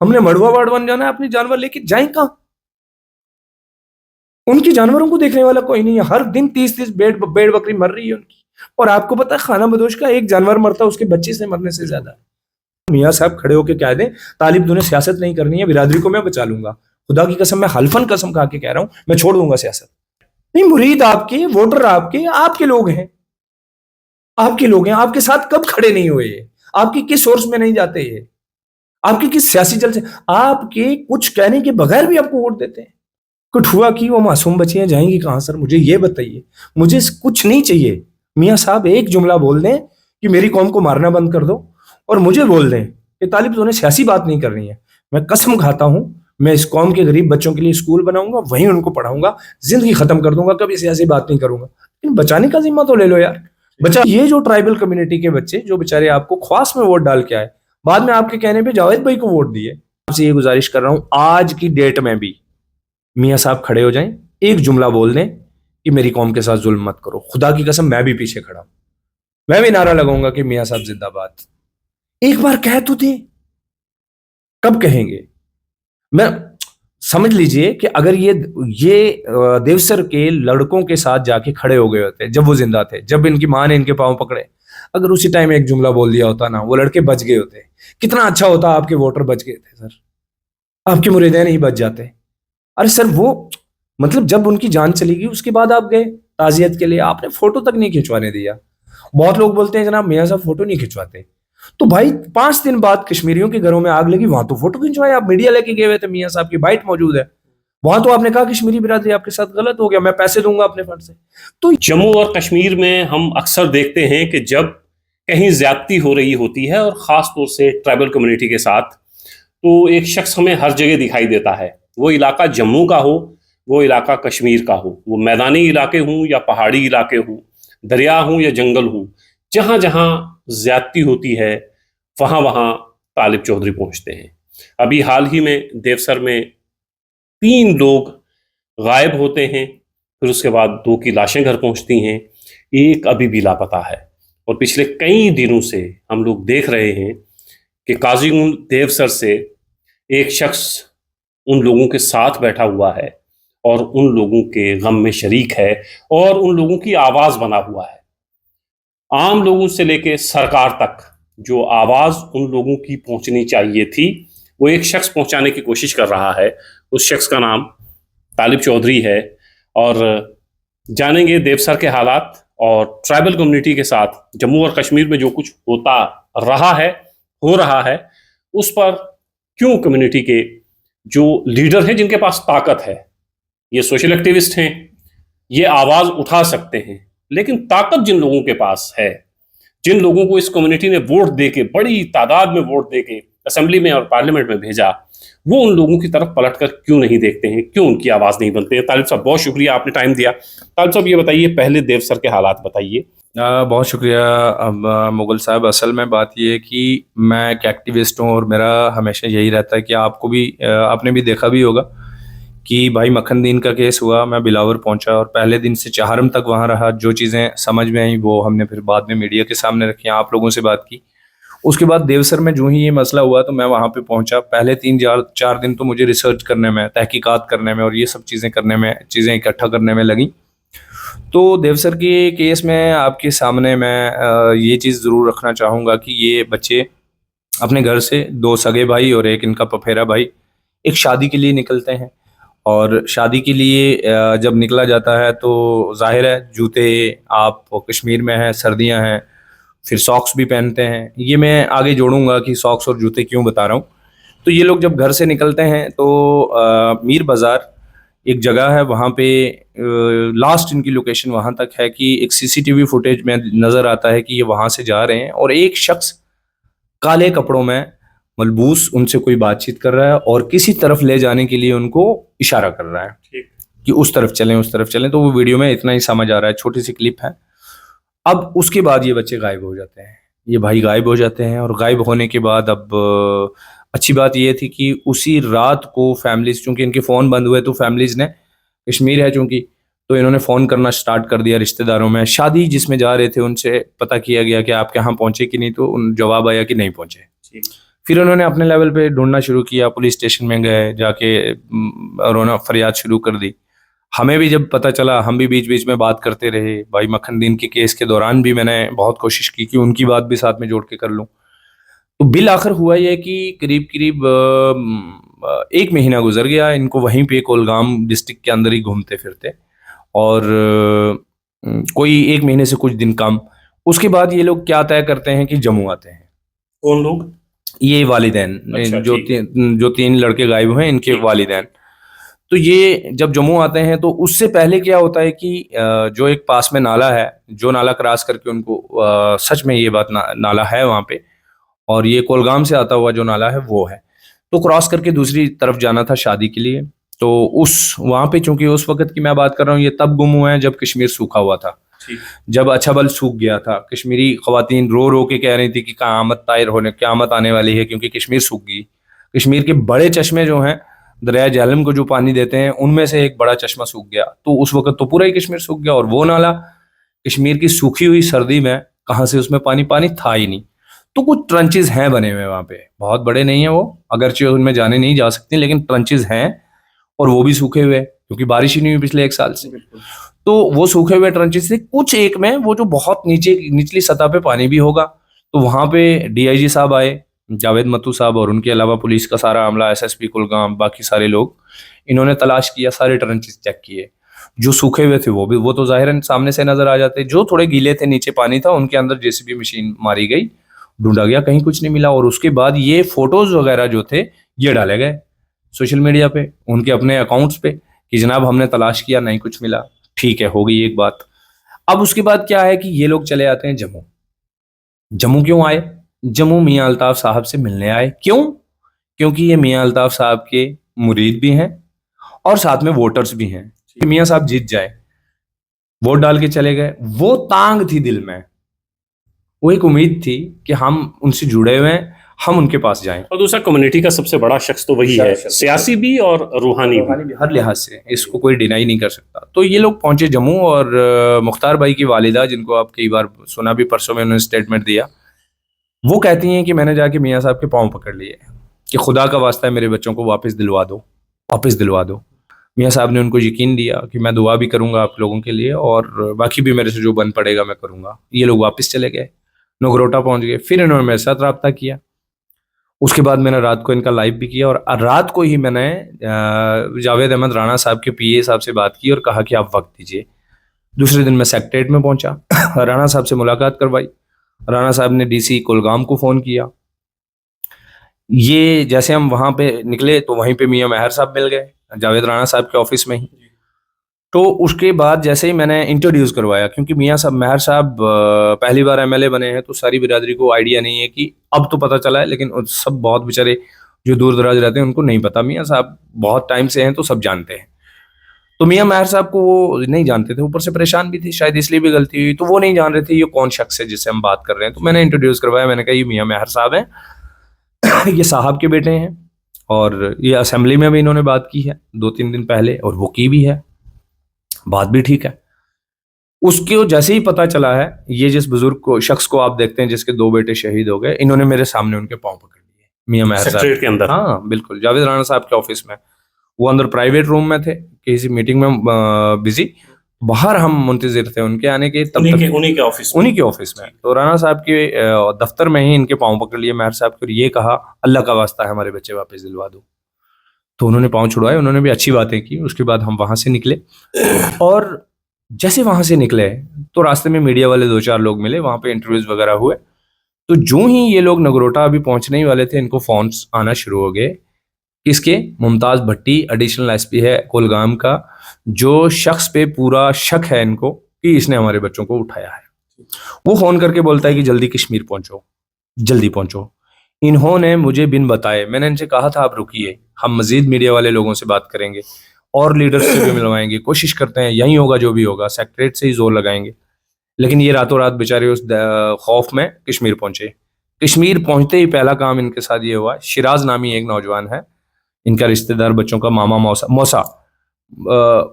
हमने मड़वा वार्ड बन जाना है, अपनी जानवर लेके जाए कहां? उनकी जानवरों को देखने वाला कोई नहीं है। हर दिन 30-30 भेड़ बकरी मर रही है उनकी। और आपको पता है खाना बदोश का एक जानवर मरता है उसके बच्चे से मरने से ज्यादा। मियाँ साहब खड़े होके कह दें तालिब तूने सियासत नहीं करनी है, बिरादरी को मैं बचा लूंगा, खुदा की कसम, मैं हल्फन कसम खा के कह रहा हूं, मैं छोड़ दूंगा सियासत। नहीं, मुरीद आपके, वोटर आपके, आपके लोग हैं, आपके लोग हैं। आपके साथ कब खड़े नहीं हुए ये? आपकी किस सोर्स में नहीं जाते ये? आपकी किस सियासी जल से आपके कुछ कहने के बगैर भी आपको वोट देते हैं? कुछ हुआ कि वो मासूम बच्चियां जाएंगी कहां सर? मुझे ये बताइए। मुझे कुछ नहीं चाहिए। मियाँ साहब एक जुमला बोल दें कि मेरी कौम को मारना बंद कर दो, और मुझे बोल दें कि तालिब तूने सियासी बात नहीं करनी है, मैं कसम खाता हूं मैं इस कौम के गरीब बच्चों के लिए स्कूल बनाऊंगा, वहीं उनको पढ़ाऊंगा, जिंदगी खत्म कर दूंगा, कभी सियासी बात नहीं करूंगा। लेकिन बचाने का जिम्मा तो ले लो यार। बचा ये जो ट्राइबल कम्युनिटी के बच्चे जो बेचारे आपको ख्वास में वोट डाल के आए, बाद में आपके कहने पे जावेद भाई को वोट दिए। आपसे ये गुजारिश कर रहा हूं आज की डेट में भी मियाँ साहब खड़े हो जाएं, एक जुमला बोल दें कि मेरी कौम के साथ जुल्म मत करो। खुदा की कसम मैं भी पीछे खड़ा हूं, मैं भी नारा लगाऊंगा कि मियाँ साहब जिंदाबाद। एक बार कह तो दे। कब कहेंगे? मैं समझ लीजिए कि अगर ये देवसर के लड़कों के साथ जाके खड़े हो गए होते जब वो जिंदा थे, जब इनकी मां ने इनके पांव पकड़े, अगर उसी टाइम एक जुमला बोल दिया होता ना, वो लड़के बच गए होते, कितना अच्छा होता। आपके वोटर बच गए थे सर, आपके मुरीदे नहीं बच जाते। अरे सर वो मतलब जब उनकी जान चली गई उसके बाद आप गए ताजियत के लिए, आपने फोटो तक नहीं खिंचवाने दिया। बहुत लोग बोलते हैं जनाब मियाँ साहब फोटो नहीं खिंचवाते। तो भाई 5 दिन बाद कश्मीरियों के घरों में आग लगी, वहां तो फोटो खिंचवाए, आप मीडिया लेके गए हुए थे, मियाँ साहब की बाइट मौजूद है। वहां तो आपने कहा कश्मीरी बिरादरी आपके साथ गलत हो गया, मैं पैसे दूंगा अपने फंड से। तो जम्मू और कश्मीर में हम अक्सर देखते हैं कि जब कहीं ज्यादती हो रही होती है और ख़ास तौर से ट्राइबल कम्युनिटी के साथ, तो एक शख्स हमें हर जगह दिखाई देता है। वो इलाका जम्मू का हो, वो इलाका कश्मीर का हो, वो मैदानी इलाके हों या पहाड़ी इलाके हों, दरिया हों या जंगल हों, जहाँ जहाँ ज्यादती होती है वहाँ वहाँ तालिब चौधरी पहुँचते हैं। अभी हाल ही में देवसर में 3 लोग गायब होते हैं, फिर उसके बाद 2 की लाशें घर पहुंचती हैं, एक अभी भी लापता है। और पिछले कई दिनों से हम लोग देख रहे हैं कि काजीगुंड देवसर से एक शख्स उन लोगों के साथ बैठा हुआ है और उन लोगों के गम में शरीक है और उन लोगों की आवाज बना हुआ है। आम लोगों से लेके सरकार तक जो आवाज उन लोगों की पहुंचनी चाहिए थी, वो एक शख्स पहुंचाने की कोशिश कर रहा है। उस शख्स का नाम तालिब चौधरी है। और जानेंगे देवसर के हालात और ट्राइबल कम्युनिटी के साथ जम्मू और कश्मीर में जो कुछ होता रहा है, हो रहा है, उस पर क्यों कम्युनिटी के जो लीडर हैं जिनके पास ताकत है, ये सोशल एक्टिविस्ट हैं, ये आवाज उठा सकते हैं, लेकिन ताकत जिन लोगों के पास है, जिन लोगों को इस कम्युनिटी ने वोट देके, बड़ी तादाद में वोट देके असेंबली में और पार्लियामेंट में भेजा, वो उन लोगों की तरफ पलटकर क्यों नहीं देखते हैं, क्यों उनकी आवाज नहीं बनते हैं। तालिब साहब बहुत शुक्रिया, आपने टाइम दिया। तालिब साहब ये बताइए, पहले देवसर के हालात बताइए। बहुत शुक्रिया मुगल साहब। असल में बात यह है कि मैं एक एक्टिविस्ट हूँ और मेरा हमेशा यही रहता है कि आपको भी आपने भी देखा भी होगा कि भाई मखनदीन का केस हुआ, मैं बिलावर पहुंचा और पहले दिन से चहारम तक वहां रहा। जो चीज़ें समझ में आई वो हमने फिर बाद में मीडिया के सामने रखी, आप लोगों से बात की। उसके बाद देवसर में जो ही ये मसला हुआ तो मैं वहां पे पहुंचा। पहले 3-4 दिन तो मुझे रिसर्च करने में, तहकीकात करने में और ये सब चीज़ें करने में, चीज़ें इकट्ठा करने में लगी। तो देवसर के केस में आपके सामने मैं ये चीज़ ज़रूर रखना चाहूँगा कि ये बच्चे अपने घर से, 2 सगे भाई और एक इनका पफेरा भाई, एक शादी के लिए निकलते हैं। और शादी के लिए जब निकला जाता है तो जाहिर है जूते, आप कश्मीर में हैं, सर्दियां हैं, फिर सॉक्स भी पहनते हैं। ये मैं आगे जोड़ूंगा कि सॉक्स और जूते क्यों बता रहा हूँ। तो ये लोग जब घर से निकलते हैं तो मीर बाज़ार एक जगह है, वहाँ पे लास्ट इनकी लोकेशन वहाँ तक है कि एक सीसीटीवी फुटेज में नज़र आता है कि ये वहाँ से जा रहे हैं और एक शख्स काले कपड़ों में मलबूस उनसे कोई बातचीत कर रहा है और किसी तरफ ले जाने के लिए उनको इशारा कर रहा है कि उस तरफ चलें, उस तरफ चलें। तो वो वीडियो में इतना ही समझ आ रहा है, छोटी सी क्लिप है। अब उसके बाद ये बच्चे गायब हो जाते हैं, ये भाई गायब हो जाते हैं। और गायब होने के बाद अब अच्छी बात ये थी कि उसी रात को फैमिलीज, चूंकि इनके फ़ोन बंद हुए तो फैमिलीज ने, कश्मीर है चूंकि, तो इन्होंने फ़ोन करना स्टार्ट कर दिया रिश्तेदारों में। शादी जिसमें जा रहे थे उनसे पता किया गया कि आप यहाँ पहुँचे कि नहीं, तो उन जवाब आया कि नहीं पहुँचे। फिर उन्होंने अपने लेवल पे ढूंढना शुरू किया, पुलिस स्टेशन में गए, जाके रोना फरियाद शुरू कर दी। हमें भी जब पता चला, हम भी बीच बीच में बात करते रहे। भाई मखनदीन के केस के दौरान भी मैंने बहुत कोशिश की कि उनकी बात भी साथ में जोड़ के कर लूं। तो बिल आखिर हुआ ये कि करीब करीब 1 महीना गुजर गया इनको वहीं पे कोलगाम डिस्ट्रिक्ट के अंदर ही घूमते फिरते, और कोई 1 महीने से कुछ दिन कम। उसके बाद ये लोग क्या तय करते हैं कि जम्मू आते हैं। कौन लोग? ये वालिदैन, अच्छा, जो ठीक। जो 3 लड़के गायब हुए हैं, इनके ठीक। वालिदैन। तो ये जब जम्मू आते हैं तो उससे पहले क्या होता है कि जो एक पास में नाला है, जो नाला क्रॉस करके उनको सच में ये बात नाला है वहाँ पे, और ये कोलगाम से आता हुआ जो नाला है वो है, तो क्रॉस करके दूसरी तरफ जाना था शादी के लिए। तो उस वहाँ पे, चूंकि उस वक्त की मैं बात कर रहा हूँ, ये तब गुम हुए हैं जब कश्मीर सूखा हुआ था, ठीक। जब अछबल सूख गया था। कश्मीरी खवातीन रो रो के कह रही थी कि क़यामत आने वाली है, क्योंकि कश्मीर सूख गई। कश्मीर के बड़े चश्मे जो हैं, दरिया झेलम को जो पानी देते हैं, उनमें से एक बड़ा चश्मा सूख गया। तो उस वक्त तो पूरा ही कश्मीर सूख गया, और वो नाला कश्मीर की सूखी हुई सर्दी में कहाँ से उसमें पानी पानी था ही नहीं। तो कुछ ट्रंचेस हैं बने हुए वहाँ पे, बहुत बड़े नहीं है वो, अगरचे उनमें जाने नहीं जा सकते, लेकिन ट्रंचेस हैं, और वो भी सूखे हुए, क्योंकि बारिश ही नहीं हुई पिछले 1 साल से। तो वो सूखे हुए ट्रंचेस से कुछ एक में वो जो बहुत निचली सतह पे पानी भी होगा। तो वहां पे डीआईजी साहब आए, जावेद मतू साहब, और उनके अलावा पुलिस का सारा अमला, एसएसपी कुलगाम, बाकी सारे लोग, इन्होंने तलाश किया, सारे ट्रंचेस चेक किए। जो सूखे हुए थे वो तो जाहिरन सामने से नजर आ जाते, जो थोड़े गीले थे, नीचे पानी था, उनके अंदर जेसीबी मशीन मारी गई, ढूंढा गया, कहीं कुछ नहीं मिला। और उसके बाद ये फोटोज वगैरह जो थे ये डाले गए सोशल मीडिया पे, उनके अपने अकाउंट्स पे, कि जनाब हमने तलाश किया, नहीं कुछ मिला। ठीक है, हो गई एक बात। अब उसके बाद क्या है कि ये लोग चले आते हैं जम्मू। जम्मू क्यों आए? जम्मू मियां अल्ताफ साहब से मिलने आए। क्यों? क्योंकि ये मियां अल्ताफ साहब के मुरीद भी हैं और साथ में वोटर्स भी हैं, कि मियां साहब जीत जाए। वोट डाल के चले गए। वो तांग थी दिल में, वो एक उम्मीद थी कि हम उनसे जुड़े हुए हैं, हम उनके पास जाएं। और दूसरा, कम्युनिटी का सबसे बड़ा शख्स तो वही है, सियासी भी और रूहानी भी। हर लिहाज से इसको कोई डिनाई नहीं कर सकता। तो ये लोग पहुंचे जम्मू, और मुख्तार भाई की वालिदा, जिनको आप कई बार सुना भी, परसों में उन्होंने स्टेटमेंट दिया, वो कहती हैं कि मैंने जाके मियाँ साहब के पाँव पकड़ लिए कि खुदा का वास्ता है, मेरे बच्चों को वापस दिलवा दो, वापस दिलवा दो। मियाँ साहब ने उनको यकीन दिया कि मैं दुआ भी करूंगा आप लोगों के लिए, और बाकी भी मेरे से जो बन पड़ेगा मैं करूंगा। ये लोग वापस चले गए, नगरोटा पहुंच गए। फिर इन्होंने मेरे साथ रब्ता किया। उसके बाद मैंने रात को इनका लाइव भी किया, और रात को ही मैंने जावेद अहमद राणा साहब के पीए साहब से बात की और कहा कि आप वक्त दीजिए। दूसरे दिन मैं सेक्रेटरीट में पहुंचा, राणा साहब से मुलाकात करवाई। राणा साहब ने डीसी कुलगाम को फ़ोन किया। ये जैसे हम वहाँ पे निकले तो वहीं पे मियाँ महर साहब मिल गए, जावेद राणा साहब के ऑफिस में ही। तो उसके बाद जैसे ही मैंने इंट्रोड्यूस करवाया, क्योंकि मियाँ साहब महर साहब पहली बार एमएलए बने हैं, तो सारी बिरादरी को आइडिया नहीं है कि, अब तो पता चला है, लेकिन सब बहुत बेचारे जो दूर दराज रहते हैं उनको नहीं पता। मियाँ साहब बहुत टाइम से हैं तो सब जानते हैं। तो मियाँ महर साहब को वो नहीं जानते थे, ऊपर से परेशान भी थे, शायद इसलिए भी गलती हुई। तो वो नहीं जान रहे थे ये कौन शख्स है जिससे हम बात कर रहे हैं। तो मैंने इंट्रोड्यूस करवाया, मैंने कहा ये मियाँ महर साहब हैं, ये साहब के बेटे हैं, और ये असेंबली में भी इन्होंने बात की है 2-3 दिन पहले, और वो की भी है, बात भी ठीक है। उसके जैसे ही पता चला है, ये जिस बुजुर्ग को, शख्स को आप देखते हैं जिसके 2 बेटे शहीद हो गए, इन्होंने मेरे सामने उनके पांव पकड़ लिए, मियाँ महर साहब सेक्रेटरीट के अंदर? हाँ बिल्कुल, जावेद राणा साहब के ऑफिस में। वो अंदर प्राइवेट रूम में थे, किसी मीटिंग में बिजी, बाहर हम मुंतजिर थे उनके आने के। तब तक उन्हीं के ऑफिस में तो राणा साहब के दफ्तर में ही इनके पांव पकड़ लिए महर साहब के, और ये कहा अल्लाह का वास्ता है हमारे बच्चे वापस दिलवा दो। तो उन्होंने पांव छुड़वाए, उन्होंने भी अच्छी बातें की। उसके बाद हम वहां से निकले, और जैसे वहां से निकले तो रास्ते में मीडिया वाले 2-4 लोग मिले, वहां पे इंटरव्यूज वगैरह हुए। तो जो ही ये लोग नगरोटा अभी पहुंचने ही वाले थे, इनको फोन्स आना शुरू हो गए। किसके? मुमताज भट्टी, एडिशनल एसपी है कुलगाम का, जो शख्स पे पूरा शक है इनको कि इसने हमारे बच्चों को उठाया है। वो फोन करके बोलता है कि जल्दी कश्मीर पहुंचो, जल्दी पहुंचो। इन्होंने मुझे बिन बताए, मैंने इनसे कहा था आप रुकिए, हम मजीद मीडिया वाले लोगों से बात करेंगे और लीडर्स से भी मिलवाएंगे, कोशिश करते हैं यही होगा जो भी होगा, सेक्रेटरीट से ही जोर लगाएंगे। लेकिन ये रातों रात बेचारे उस खौफ में कश्मीर पहुंचे। कश्मीर पहुंचते ही पहला काम इनके साथ ये हुआ, शिराज नामी एक नौजवान है, इनका रिश्तेदार, बच्चों का मामा, मौसा,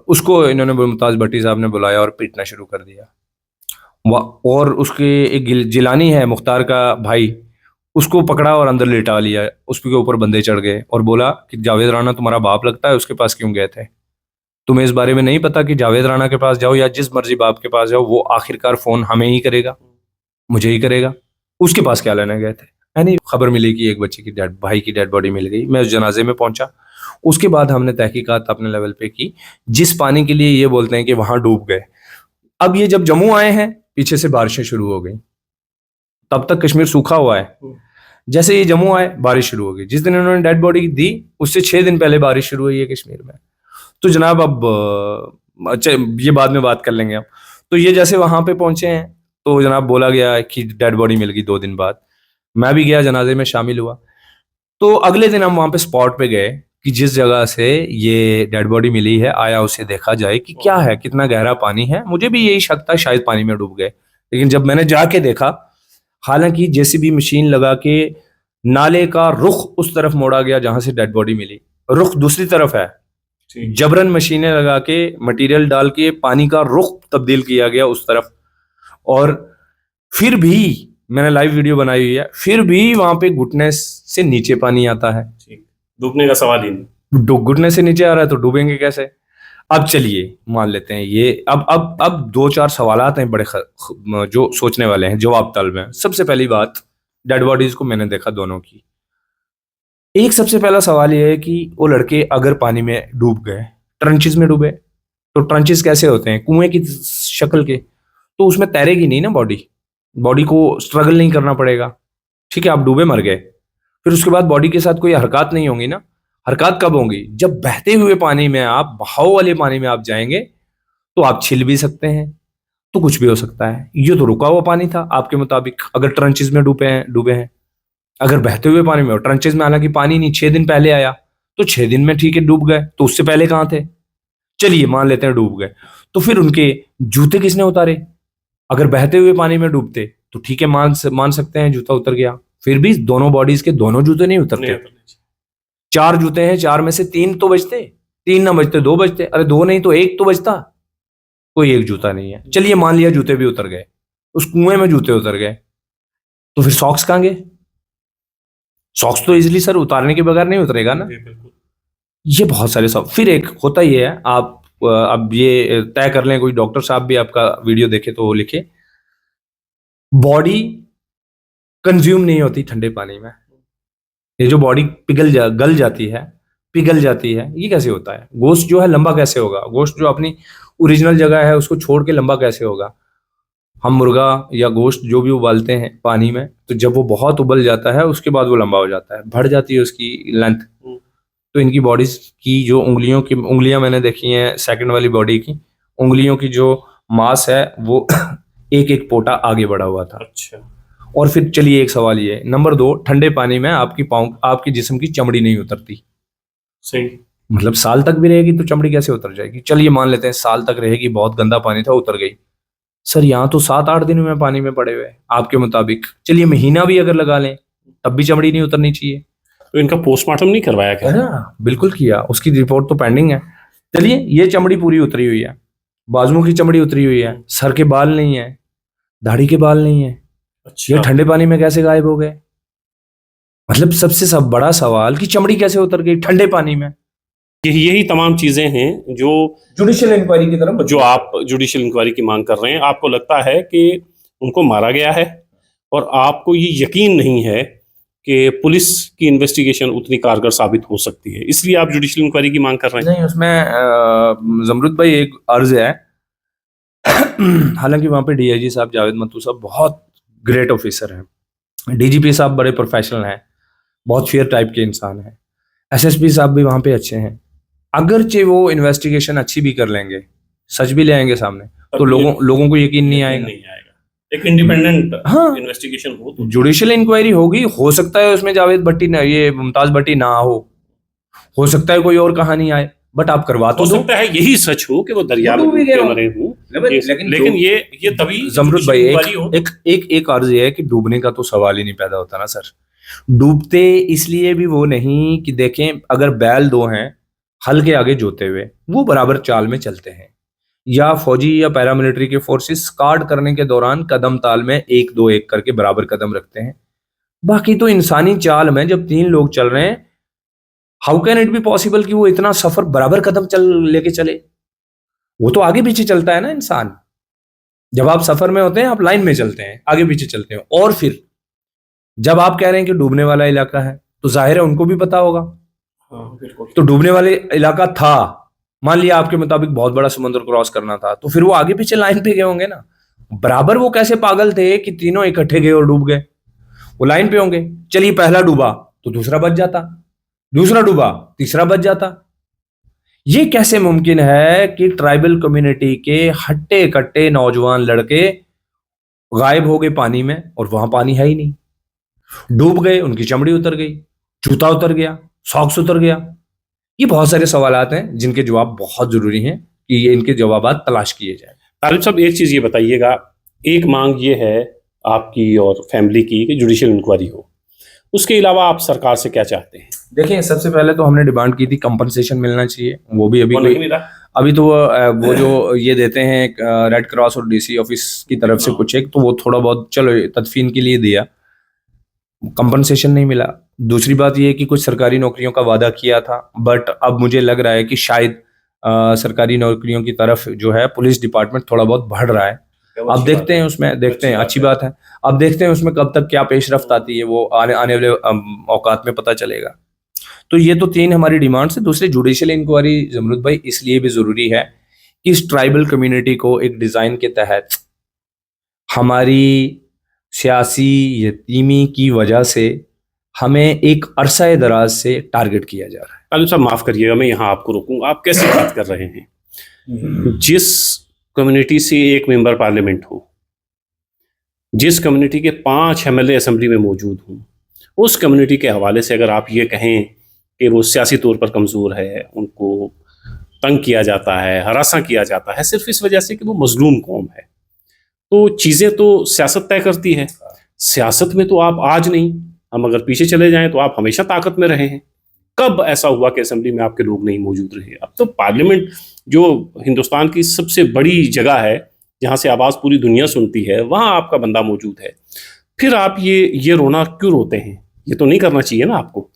उसको इन्होंने मुमताज भट्टी साहब ने बुलाया और पीटना शुरू कर दिया। और उसके एक जिलानी है, मुख्तार का भाई, उसको पकड़ा और अंदर लेटा लिया, उसके ऊपर बंदे चढ़ गए और बोला कि जावेद राणा तुम्हारा बाप लगता है, उसके पास क्यों गए थे? तुम्हें इस बारे में नहीं पता कि जावेद राणा के पास जाओ या जिस मर्जी बाप के पास जाओ, वो आखिरकार फोन हमें ही करेगा, मुझे ही करेगा, उसके पास क्या लेने गए थे? यानी खबर मिली कि एक बच्चे की भाई की डेड बॉडी मिल गई। मैं उस जनाजे में पहुंचा। उसके बाद हमने तहकीकात अपने लेवल पे की, जिस पानी के लिए ये बोलते हैं कि वहां डूब गए। अब ये जब जम्मू आए हैं, पीछे से बारिशें शुरू हो गई। तब तक कश्मीर सूखा हुआ है। जैसे ये जम्मू आए, बारिश शुरू हो गई। जिस दिन इन्होंने डेड बॉडी दी, उससे 6 दिन पहले बारिश शुरू हुई है कश्मीर में। तो जनाब अब अच्छा, ये बाद में बात कर लेंगे अब। तो ये जैसे वहां पे पहुंचे हैं, तो जनाब बोला गया कि डेड बॉडी मिल गई 2 दिन बाद। मैं भी गया, जनाजे में शामिल हुआ। तो अगले दिन हम वहां पे स्पॉट पे गए कि जिस जगह से ये डेड बॉडी मिली है, आया उसे देखा जाए कि क्या है, कितना गहरा पानी है। मुझे भी यही शक था शायद पानी में डूब गए, लेकिन जब मैंने जाके देखा, हालांकि जेसीबी मशीन लगा के नाले का रुख उस तरफ मोड़ा गया जहां से डेड बॉडी मिली, रुख दूसरी तरफ है। जबरन मशीनें लगा के मटेरियल डाल के पानी का रुख तब्दील किया गया उस तरफ। और फिर भी मैंने लाइव वीडियो बनाई हुई है, फिर भी वहां पे घुटने से नीचे पानी आता है। डूबने का सवाल ही नहीं। घुटने से नीचे आ रहा है तो डूबेंगे कैसे? अब चलिए मान लेते हैं ये। अब 2-4 सवालात हैं बड़े जो सोचने वाले हैं, जवाब तलब हैं। सबसे पहली बात, डेड बॉडीज को मैंने देखा दोनों की। एक सबसे पहला सवाल ये है कि वो लड़के अगर पानी में डूब गए, ट्रंचेस में डूबे, तो ट्रंचेस कैसे होते हैं? कुएं की शक्ल के। तो उसमें तैरेगी नहीं ना बॉडी को स्ट्रगल नहीं करना पड़ेगा। ठीक है, आप डूबे मर गए, फिर उसके बाद बॉडी के साथ कोई हरकत नहीं होंगी ना। हरकत कब होंगी? जब बहते हुए पानी में, आप बहाव वाले पानी में आप जाएंगे, तो आप छिल भी सकते हैं, तो कुछ भी हो सकता है। ये तो रुका हुआ पानी था आपके मुताबिक, अगर ट्रंचेस में डूबे हैं। अगर बहते हुए पानी में और ट्रंचेस में हालांकि पानी नहीं, 6 दिन पहले आया, तो 6 दिन में ठीक है डूब गए, तो उससे पहले कहां थे? चलिए मान लेते हैं डूब गए, तो फिर उनके जूते किसने उतारे? अगर बहते हुए पानी में डूबते तो ठीक है, मान सकते हैं जूता उतर गया। फिर भी दोनों बॉडीज के दोनों जूते नहीं उतरते। 4 जूते हैं, 4 में से 3 तो बचते, 3 ना बचते 2 बचते। अरे 2 नहीं तो 1 तो बचता। कोई एक जूता नहीं है। चलिए मान लिया जूते भी उतर गए, उस कुएं में जूते उतर गए, तो फिर सॉक्स कहां गए? सॉक्स तो इजिली सर उतारने के बगैर नहीं उतरेगा ना। ये बहुत सारे सॉक्स। फिर एक होता ही है, आप अब ये तय कर लें, कोई डॉक्टर साहब भी आपका वीडियो देखे तो वो लिखे, बॉडी कंज्यूम नहीं होती ठंडे पानी में। ये जो बॉडी गल जाती है, पिघल जाती है, ये कैसे होता है? गोश्त जो है लंबा कैसे होगा? गोश्त जो अपनी ओरिजिनल जगह है उसको छोड़ के लंबा कैसे होगा? हम मुर्गा या गोश्त जो भी उबालते हैं पानी में, तो जब वो बहुत उबल जाता है उसके बाद वो लंबा हो जाता है, बढ़ जाती है उसकी लेंथ। तो इनकी बॉडीज की जो उंगलियां मैंने देखी हैं, सेकंड वाली बॉडी की उंगलियों की जो मास है वो एक एक पोटा आगे बढ़ा हुआ था। अच्छा। और फिर चलिए एक सवाल ये, नंबर 2, ठंडे पानी में आपकी जिस्म की चमड़ी नहीं उतरती। सही। मतलब साल तक भी रहेगी तो चमड़ी कैसे उतर जाएगी? चलिए मान लेते हैं साल तक रहेगी, बहुत गंदा पानी था, उतर गई। सर यहाँ तो 7-8 दिन में पानी में पड़े हुए आपके मुताबिक। चलिए महीना भी अगर लगा लें तब भी चमड़ी नहीं उतरनी चाहिए। तो इनका पोस्टमार्टम नहीं करवाया क्या? बिल्कुल किया, उसकी रिपोर्ट तो पेंडिंग है। चलिए ये चमड़ी पूरी उतरी हुई है, बाजुओं की चमड़ी उतरी हुई है, सर के बाल नहीं है, दाढ़ी के बाल नहीं है। अच्छा। ये ठंडे पानी में कैसे गायब हो गए? मतलब सबसे बड़ा सवाल कि चमड़ी कैसे उतर गई ठंडे पानी में? यही तमाम चीजें हैं जो जुडिशियल इंक्वायरी की तरफ, जो आप जुडिशियल इंक्वायरी की मांग कर रहे हैं। आपको लगता है कि उनको मारा गया है और आपको ये यकीन नहीं है कि पुलिस की इन्वेस्टिगेशन उतनी कारगर साबित हो सकती है, इसलिए आप जुडिशियल इंक्वायरी की मांग कर रहे हैं? नहीं, उसमें जमरुद भाई एक अर्ज है। हालांकि वहां पे डीआईजी साहब जावेद मत्तू साहब बहुत ग्रेट ऑफिसर हैं, डीजीपी साहब बड़े प्रोफेशनल हैं, बहुत फेयर टाइप के इंसान हैं, एसएसपी साहब भी वहां पे अच्छे हैं। अगरचे वो इन्वेस्टिगेशन अच्छी भी कर लेंगे, सच भी ले आएंगे सामने, तो लोगों को यकीन नहीं आएगा। एक इंडिपेंडेंट इन्वेस्टिगेशन हो तो जुडिशियल इंक्वायरी होगी, हो सकता है उसमें जावेद भट्टी ना, ये मुमताज भट्टी ना हो सकता है कोई और कहानी आए, बट आप करवा तो हो सकता है यही सच हो कि वो दरिया में मरे हों। लेकिन ये तभी जमरुद भाई एक अर्ज है कि डूबने का तो सवाल ही नहीं पैदा होता ना सर। डूबते इसलिए भी वो नहीं कि देखें, अगर बैल 2 हैं हल के आगे जोते हुए, वो बराबर चाल में चलते हैं, या फौजी या पैरामिलिट्री के फोर्सेस स्कार्ड करने के दौरान कदम ताल में 1-2-1 करके बराबर कदम रखते हैं, बाकी तो इंसानी चाल में जब 3 लोग चल रहे हैं, how can it be possible कि वो इतना सफर बराबर कदम चल लेके चले? वो तो आगे पीछे चलता है ना इंसान। जब आप सफर में होते हैं आप लाइन में चलते हैं, आगे पीछे चलते हैं। और फिर जब आप कह रहे हैं कि डूबने वाला इलाका है, तो जाहिर है उनको भी पता होगा। बिल्कुल। तो डूबने वाले इलाका था, मान लिया आपके मुताबिक बहुत बड़ा समुद्र क्रॉस करना था, तो फिर वो आगे पीछे लाइन पे गए होंगे ना। बराबर वो कैसे पागल थे कि तीनों इकट्ठे गए और डूब गए? वो लाइन पे होंगे। चलिए पहला डूबा तो दूसरा बच जाता, दूसरा डूबा तीसरा बच जाता। ये कैसे मुमकिन है कि ट्राइबल कम्युनिटी के हट्टे कट्टे नौजवान लड़के गायब हो गए पानी में, और वहां पानी है ही नहीं, डूब गए, उनकी चमड़ी उतर गई, जूता उतर गया, सॉक्स उतर गया। ये बहुत सारे सवालात हैं जिनके जवाब बहुत जरूरी हैं कि ये इनके जवाबात तलाश किए जाए। तालिब साहब, एक चीज़ ये बताइएगा, एक मांग ये है आपकी और फैमिली की कि जुडिशियल इंक्वायरी हो, उसके अलावा आप सरकार से क्या चाहते हैं? देखिए, सबसे पहले तो हमने डिमांड की थी कंपनसेशन मिलना चाहिए, वो भी अभी वो नहीं मिला। अभी तो वो जो ये देते हैं रेड क्रॉस और डीसी ऑफिस की तरफ से कुछ एक, तो वो थोड़ा बहुत चलो तदफीन के लिए दिया, कंपनसेशन नहीं मिला। दूसरी बात ये है कि कुछ सरकारी नौकरियों का वादा किया था, बट अब मुझे लग रहा है कि शायद सरकारी नौकरियों की तरफ जो है पुलिस डिपार्टमेंट थोड़ा बहुत बढ़ रहा है। अब देखते हैं उसमें, देखते हैं, अच्छी बात है। अब देखते हैं उसमें कब तक क्या पेशरफ्त आती है, वो आने वाले औकात में पता चलेगा। तो ये तो 3 हमारी डिमांड्स है। दूसरी, जुडिशियल इंक्वायरी जमरुद भाई इसलिए भी जरूरी है कि इस ट्राइबल कम्युनिटी को एक डिजाइन के तहत हमारी सियासी यतीमी की वजह से हमें एक अरसा दराज से टारगेट किया जा रहा है। तालिब साहब, माफ करिएगा, मैं यहाँ आपको रोकूंगा। आप कैसे बात कर रहे हैं? जिस कम्युनिटी से एक मेंबर पार्लियामेंट हो, जिस कम्युनिटी के 5 एमएलए असेंबली में मौजूद हों, उस कम्युनिटी के हवाले से अगर आप ये कहें कि वो सियासी तौर पर कमज़ोर है, उनको तंग किया जाता है, हरासा किया जाता है सिर्फ इस वजह से कि वो मजलूम कौम है, तो चीज़ें तो सियासत तय करती है। सियासत में तो आप आज नहीं, हम अगर पीछे चले जाएं तो आप हमेशा ताकत में रहे हैं। कब ऐसा हुआ कि असेंबली में आपके लोग नहीं मौजूद रहे? अब तो पार्लियामेंट जो हिंदुस्तान की सबसे बड़ी जगह है, जहाँ से आवाज़ पूरी दुनिया सुनती है, वहाँ आपका बंदा मौजूद है। फिर आप ये रोना क्यों रोते हैं? ये तो नहीं करना चाहिए ना आपको।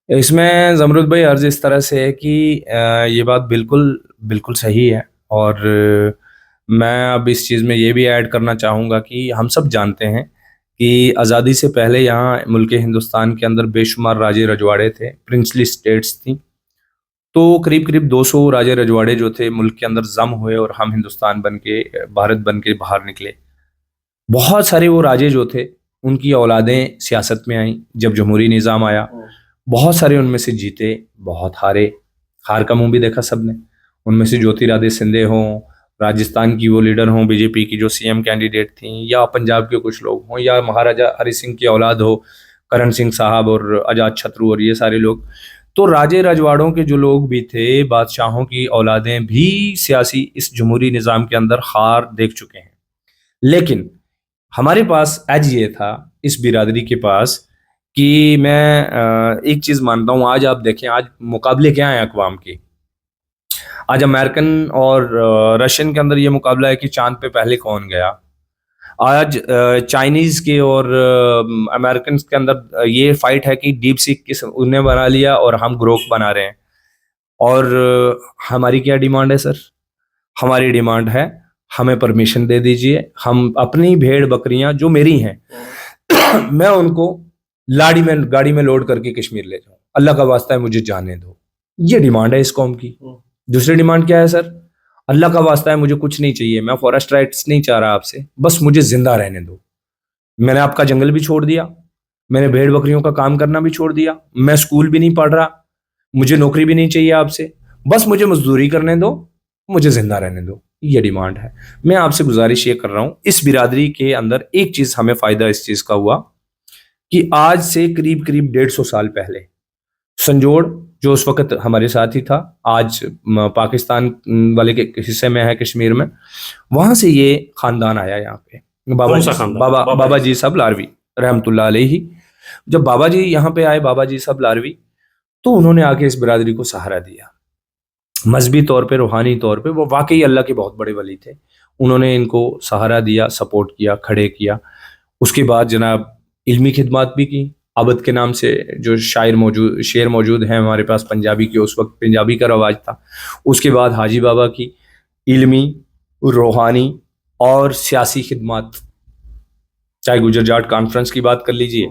इसमें जमरुद भाई अर्ज इस तरह से है कि ये बात बिल्कुल बिल्कुल सही है, और मैं अब इस चीज़ में ये भी ऐड करना चाहूँगा कि हम सब जानते हैं कि आज़ादी से पहले यहाँ मुल्क हिंदुस्तान के अंदर बेशुमार राजे रजवाड़े थे, प्रिंसली स्टेट्स थी। तो करीब करीब 200 राजे रजवाड़े जो थे मुल्क के अंदर जम हुए, और हम हिंदुस्तान बन के, भारत बन के बाहर निकले। बहुत सारे वो राजे जो थे उनकी औलादें सियासत में आईं जब जमहूरी निज़ाम आया। बहुत सारे उनमें से जीते, बहुत हारे, हार का मुंह भी देखा सबने। उनमें से ज्योतिरादित्य सिंधिया हों, राजस्थान की वो लीडर हों बीजेपी की जो सीएम कैंडिडेट थी, या पंजाब के कुछ लोग हों, या महाराजा हरि सिंह की औलाद हो, करण सिंह साहब और आजाद छत्रु और ये सारे लोग। तो राजे रजवाड़ों के जो लोग भी थे, बादशाहों की औलादें भी सियासी इस जमहूरी निज़ाम के अंदर हार देख चुके हैं। लेकिन हमारे पास एज ये था इस बिरादरी के पास कि मैं एक चीज़ मानता हूँ, आज आप देखें, आज मुकाबले क्या हैं अक़वाम के। आज अमेरिकन और रशियन के अंदर ये मुकाबला है कि चांद पे पहले कौन गया। आज चाइनीज़ के और अमेरिकन के अंदर ये फाइट है कि डीप सीक किस उन्हें बना लिया और हम ग्रोक बना रहे हैं। और हमारी क्या डिमांड है सर? हमारी डिमांड है हमें परमिशन दे दीजिए, हम अपनी भेड़ बकरियां जो मेरी हैं मैं उनको गाड़ी में लोड करके कश्मीर ले जाऊं। अल्लाह का वास्ता है मुझे जाने दो। ये डिमांड है इस कौम की। दूसरी डिमांड क्या है सर? अल्लाह का वास्ता है मुझे कुछ नहीं चाहिए, मैं फॉरेस्ट राइट्स नहीं चाह रहा आपसे, बस मुझे जिंदा रहने दो। मैंने आपका जंगल भी छोड़ दिया, मैंने भेड़ बकरियों का काम करना भी छोड़ दिया, मैं स्कूल भी नहीं पढ़ रहा, मुझे नौकरी भी नहीं चाहिए आपसे, बस मुझे मजदूरी करने दो, मुझे जिंदा रहने दो। ये डिमांड है। मैं आपसे गुजारिश ये कर रहा हूं, इस बिरादरी के अंदर एक चीज हमें फायदा इस चीज का हुआ कि आज से करीब करीब 150 साल पहले संजोड़ जो उस वक्त हमारे साथ ही था, आज पाकिस्तान वाले के हिस्से में है, कश्मीर में, वहां से ये खानदान आया यहाँ पे। बाबा जी साहब लारवी रहमतुल्लाह अलैहि। जब बाबा जी यहाँ पे आए, बाबा जी साहब लारवी, तो उन्होंने आके इस बिरादरी को सहारा दिया। मजहबी तौर पे, रूहानी तौर पे वो वाकई अल्लाह के बहुत बड़े वली थे। उन्होंने इनको सहारा दिया, सपोर्ट किया, खड़े किया। उसके बाद जनाब इल्मी खिदमत भी की। अबद के नाम से जो शेर मौजूद है हमारे पास पंजाबी के, उस वक्त पंजाबी का रवाज था। उसके बाद हाजी बाबा की इल्मी, रूहानी और सियासी खिदमत, चाहे गुजर जाट कॉन्फ्रेंस की बात कर लीजिए,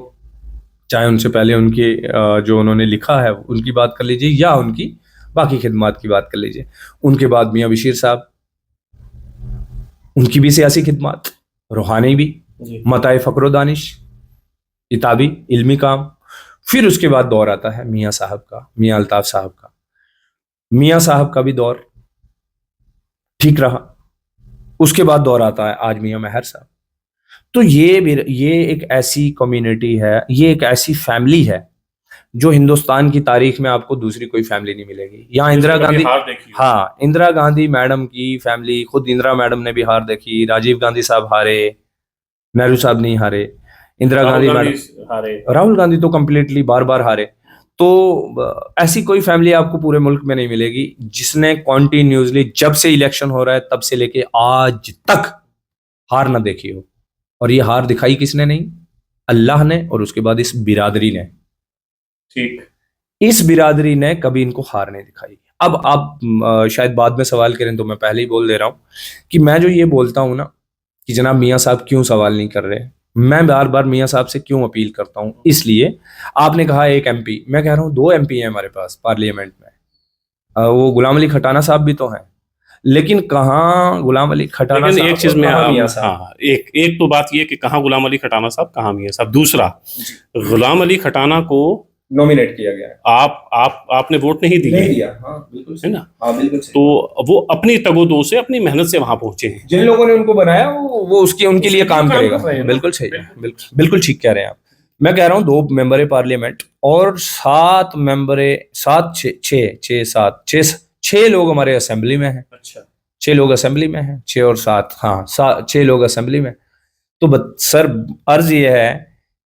चाहे उनसे पहले उनके जो उन्होंने लिखा है उनकी बात कर लीजिए, या उनकी बाकी खिदमत की बात कर लीजिए। उनके बाद मियाँ बशीर साहब, उनकी भी सियासी खिदमत, रूहानी भी, मताए फ़क्र दानिश, किताबी इल्मी काम। फिर उसके बाद दौर आता है मियाँ साहब का, मियाँ अल्ताफ़ साहब का। मियाँ साहब का भी दौर ठीक रहा। उसके बाद दौर आता है आज मियाँ महर साहब। तो ये एक ऐसी कम्युनिटी है, ये एक ऐसी फैमिली है जो हिंदुस्तान की तारीख में आपको दूसरी कोई फैमिली नहीं मिलेगी। यहाँ इंदिरा गांधी, हाँ, इंदिरा गांधी मैडम की फैमिली, खुद इंदिरा मैडम ने भी हार देखी, राजीव गांधी साहब हारे, नेहरू साहब नहीं हारे, इंदिरा गांधी मैडम हारे, राहुल गांधी तो कंप्लीटली बार बार हारे। तो ऐसी कोई फैमिली आपको पूरे मुल्क में नहीं मिलेगी जिसने कॉन्टिन्यूसली जब से इलेक्शन हो रहा है तब से लेके आज तक हार ना देखी हो। और ये हार दिखाई किसने नहीं? अल्लाह ने, और उसके बाद इस बिरादरी ने। ठीक, इस बिरादरी ने कभी इनको हार नहीं दिखाई। अब आप शायद बाद में सवाल करें तो मैं पहले ही बोल दे रहा हूं कि मैं जो ये बोलता हूं ना कि जनाब मियाँ साहब क्यों सवाल नहीं कर रहे, मैं बार बार मियाँ साहब से क्यों अपील करता हूं, इसलिए आपने कहा एक एमपी, मैं कह रहा हूं 2 एमपी हैं हमारे पास पार्लियामेंट में। वो गुलाम अली खटाना साहब भी तो हैं, लेकिन कहाँ गुलाम अली खटाना लेकिन साहब, एक चीज में मियाँ साहब। हाँ, एक तो बात ये कि कहाँ गुलाम अली खटाना साहब, कहाँ मियाँ साहब। दूसरा, गुलाम अली खटाना को नॉमिनेट किया गया है, आपने वोट नहीं दिया, हाँ बिल्कुल है ना? हाँ बिल्कुल। तो वो अपनी तगोदो से, अपनी मेहनत से वहां पहुंचे हैं। जिन लोगों ने उनको बनाया वो उसकी उनके लिए काम करेगा। बिल्कुल सही है, बिल्कुल ठीक कह रहे हैं आप। मैं कह रहा हूँ 2 मेंबर पार्लियामेंट और 7 मेंबर, 7 6 लोग हमारे असेंबली में हैं। अच्छा, 6 लोग असेंबली में हैं, 6 और 7, हाँ 6 लोग असेंबली में। तो सर अर्ज ये है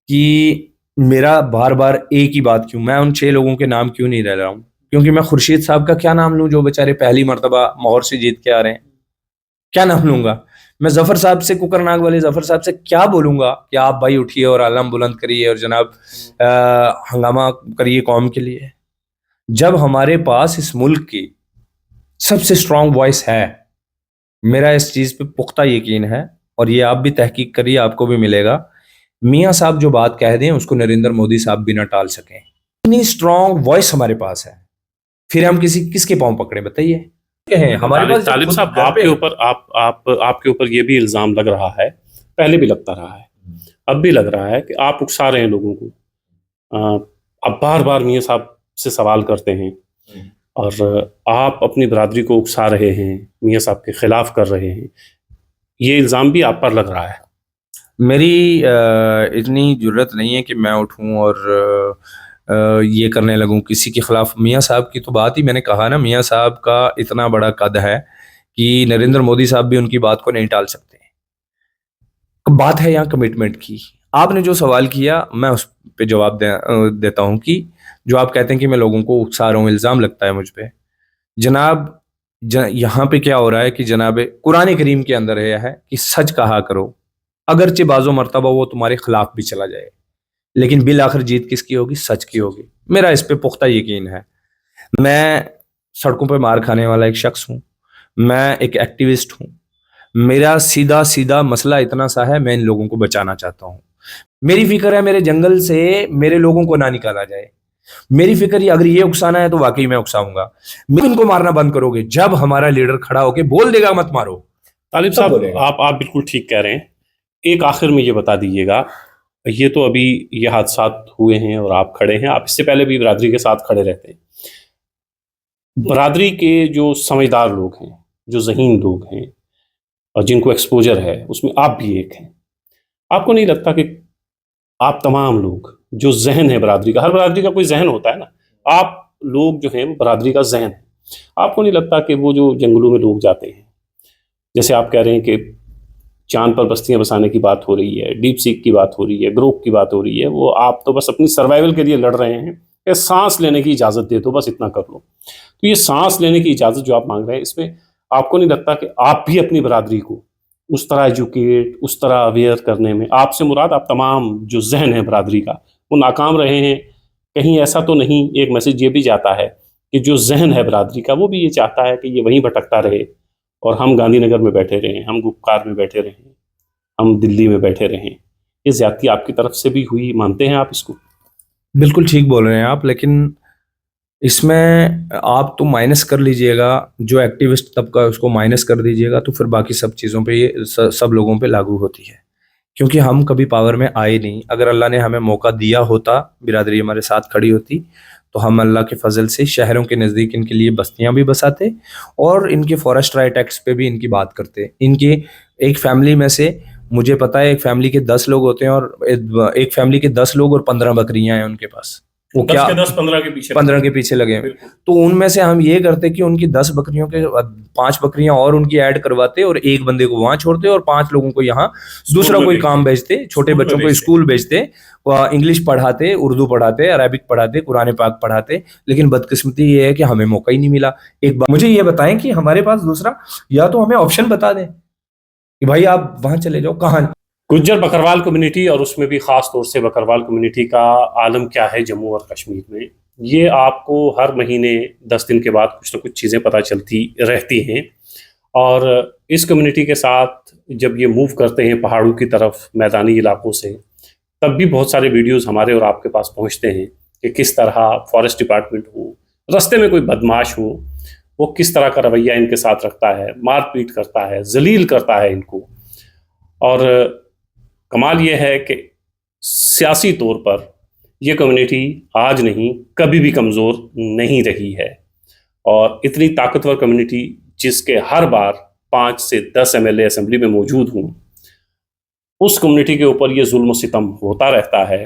कि मेरा बार बार एक ही बात क्यों, मैं उन 6 लोगों के नाम क्यों नहीं ले रहा हूँ? क्योंकि मैं खुर्शीद साहब का क्या नाम लूं जो बेचारे पहली मर्तबा मोहर से जीत के आ रहे हैं? क्या नाम लूंगा? मैं जफर साहब से, कुकरनाग वाले जफर साहब से क्या बोलूंगा कि आप भाई उठिए और आलम बुलंद करिए और जनाब हंगामा करिए कौम के लिए, जब हमारे पास इस मुल्क की सबसे स्ट्रांग वॉइस है। मेरा इस चीज पे पुख्ता यकीन है और ये आप भी तहकीक करिए, आपको भी मिलेगा। मियाँ साहब जो बात कह दें उसको नरेंद्र मोदी साहब भी ना टाल सकें। इतनी स्ट्रांग वॉइस हमारे पास है, फिर हम किसके पांव पकड़े बताइए? हमारे पास तालिब साहब, आपके ऊपर ये भी इल्जाम लग रहा है, पहले भी लगता रहा है, अब भी लग रहा है कि आप उकसा रहे हैं लोगों को। अब बार बार मियाँ साहब से सवाल करते हैं और आप अपनी बरादरी को उकसा रहे हैं, मियाँ साहब के खिलाफ कर रहे हैं। ये इल्जाम भी आप पर लग रहा है। मेरी इतनी जुर्रत नहीं है कि मैं उठूं और ये करने लगूं किसी के खिलाफ। मियाँ साहब की तो बात ही मैंने कहा ना, मियाँ साहब का इतना बड़ा कद है कि नरेंद्र मोदी साहब भी उनकी बात को नहीं टाल सकते। बात है यहाँ कमिटमेंट की। आपने जो सवाल किया मैं उस पे जवाब देता हूँ कि जो आप कहते हैं कि मैं लोगों को उकसा रहा हूँ, इल्ज़ाम लगता है मुझ पे। जनाब यहाँ पे क्या हो रहा है कि जनाब कुरान करीम के अंदर यह है कि सच कहा करो, अगरचे बाज़ो मर्तबा वो तुम्हारे खिलाफ भी चला जाए, लेकिन बिल आखिर जीत किसकी होगी? सच की होगी। मेरा इस पे पुख्ता यकीन है। मैं सड़कों पे मार खाने वाला एक शख्स हूँ, मैं एक एक्टिविस्ट हूँ। मेरा सीधा सीधा मसला इतना सा है, मैं इन लोगों को बचाना चाहता हूँ। मेरी फिक्र है मेरे जंगल से मेरे लोगों को ना निकाला जाए। मेरी फिक्र ये, अगर ये उकसाना है तो वाकई मैं उकसाऊंगा। इनको मारना बंद करोगे जब हमारा लीडर खड़ा होके बोल देगा मत मारो। तालिब साहब, आप बिल्कुल ठीक कह रहे हैं। एक आखिर में ये बता दीजिएगा, ये तो अभी ये हादसात हुए हैं और आप खड़े हैं, आप इससे पहले भी बरादरी के साथ खड़े रहते हैं। बरादरी के जो समझदार लोग हैं, जो ज़हीन लोग हैं और जिनको एक्सपोजर है, उसमें आप भी एक हैं। आपको नहीं लगता कि आप तमाम लोग जो जहन है बरादरी का, हर बरादरी का कोई जहन होता है ना, आप लोग जो हैं वो बरादरी का जहन है। आपको नहीं लगता कि वो जो जंगलों में लोग जाते हैं, जैसे आप कह रहे हैं कि चांद पर बस्तियां बसाने की बात हो रही है, डीप सीक की बात हो रही है, ग्रोक की बात हो रही है, वो आप तो बस अपनी सर्वाइवल के लिए लड़ रहे हैं कि सांस लेने की इजाज़त दे दो, बस इतना कर लो। तो ये सांस लेने की इजाज़त जो आप मांग रहे हैं, इसमें आपको नहीं लगता कि आप भी अपनी बरादरी को उस तरह एजुकेट, उस तरह अवेयर करने में, आपसे मुराद आप तमाम जो जहन है बरादरी का, वो नाकाम रहे हैं? कहीं ऐसा तो नहीं एक मैसेज ये भी जाता है कि जो जहन है बरादरी का वो भी ये चाहता है कि ये वहीं भटकता रहे और हम गांधीनगर में बैठे रहें, हम गुपकार में बैठे रहें, हम दिल्ली में बैठे रहें? ये ज्यादती आपकी तरफ से भी हुई, मानते हैं आप इसको? बिल्कुल ठीक बोल रहे हैं आप, लेकिन इसमें आप तो माइनस कर लीजिएगा, जो एक्टिविस्ट तबका है उसको माइनस कर दीजिएगा, तो फिर बाकी सब चीज़ों पे ये सब लोगों पे लागू होती है। क्योंकि हम कभी पावर में आए नहीं। अगर अल्लाह ने हमें मौका दिया होता, बिरादरी हमारे साथ खड़ी होती, तो हम अल्लाह के फजल से शहरों के नज़दीक इनके लिए बस्तियां भी बसाते और इनके फॉरेस्ट राइट एक्ट्स पे भी इनकी बात करते। इनके एक फैमिली में से मुझे पता है, एक फैमिली के 10 लोग होते हैं और एक फैमिली के 10 लोग और 15 बकरियां हैं उनके पास। वो 10 क्या के 10 15 के पीछे 15 के पीछे लगे हैं। बिल्कुल। तो उनमें से हम ये करते कि उनकी 10 बकरियों के 5 बकरियां और उनकी ऐड करवाते और एक बंदे को वहां छोड़ते और 5 लोगों को यहाँ दूसरा में कोई भेजते। काम भेजते, छोटे स्कूल में बच्चों को भेजते। स्कूल भेजते, इंग्लिश पढ़ाते, उर्दू पढ़ाते, अरबिक पढ़ाते, कुरान पाक पढ़ाते। लेकिन बदकिस्मती ये है कि हमें मौका ही नहीं मिला। एक बार मुझे ये बताएं कि हमारे पास दूसरा, या तो हमें ऑप्शन बता दें कि भाई आप वहां चले जाओ, कहाँ? गुज्जर बकरवाल कम्युनिटी और उसमें भी ख़ास तौर से बकरवाल कम्युनिटी का आलम क्या है जम्मू और कश्मीर में, ये आपको हर महीने 10 दिन के बाद कुछ ना कुछ चीज़ें पता चलती रहती हैं। और इस कम्युनिटी के साथ जब ये मूव करते हैं पहाड़ों की तरफ, मैदानी इलाकों से, तब भी बहुत सारे वीडियोस हमारे और आपके पास पहुंचते हैं कि किस तरह फॉरेस्ट डिपार्टमेंट हो, रास्ते में कोई बदमाश हो, वो किस तरह का रवैया इनके साथ रखता है, मारपीट करता है, जलील करता है इनको। और कमाल ये है कि सियासी तौर पर यह कम्युनिटी आज नहीं कभी भी कमज़ोर नहीं रही है। और इतनी ताकतवर कम्युनिटी जिसके हर बार 5 से 10 एमएलए असेंबली में मौजूद हों, उस कम्युनिटी के ऊपर ये जुल्म सितम होता रहता है।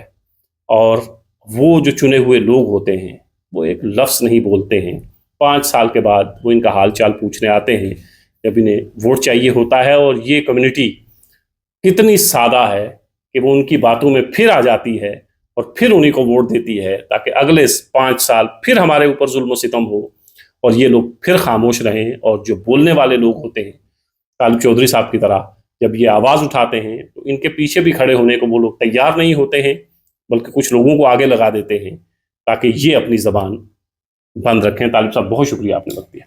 और वो जो चुने हुए लोग होते हैं वो एक लफ्ज़ नहीं बोलते हैं। 5 साल के बाद वो इनका हाल चाल पूछने आते हैं जब इन्हें वोट चाहिए होता है। और ये कम्युनिटी कितनी सादा है कि वो उनकी बातों में फिर आ जाती है और फिर उन्हीं को वोट देती है ताकि अगले 5 साल फिर हमारे ऊपर जुल्म सितम हो और ये लोग फिर खामोश रहें। और जो बोलने वाले लोग होते हैं, तालिब चौधरी साहब की तरह, जब ये आवाज़ उठाते हैं तो इनके पीछे भी खड़े होने को वो लोग तैयार नहीं होते हैं, बल्कि कुछ लोगों को आगे लगा देते हैं ताकि ये अपनी ज़बान बंद रखें। तालिब साहब, बहुत शुक्रिया, आपने वक्त दिया।